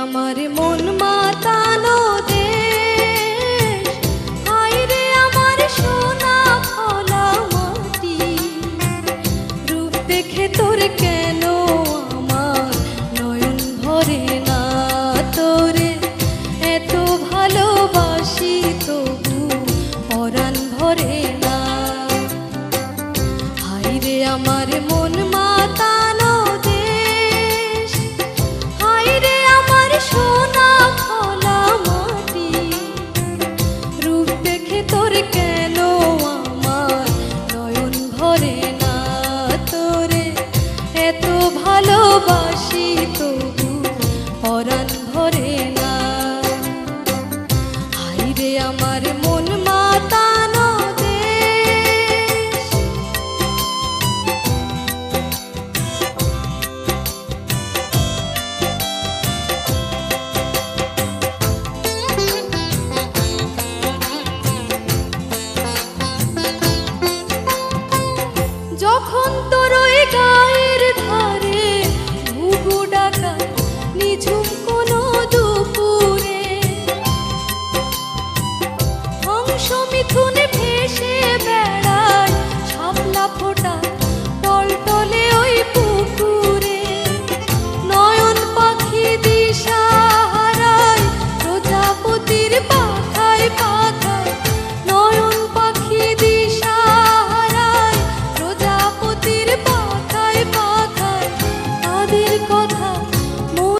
আমার মন মাতানো দেশ, হায় রে আমার সোনা ফলা মাটি। রূপ দেখে তোর কেন আমার নয়ন ভরে না, তোরে এত ভালোবাসি তবু পরাণ ভরে না। হায় রে আমার মন মাতানো দেশ, হায় রে আমার সোনা ফলা মাটি। রূপ দেখে তোর কেন আমার নয়ন ভরে না, তোরে এত ভালোবাসি তবু পরাণ ভরে না। হায় রে আমার মন মাতানো দেশ। যখন তোর ওই গায়ে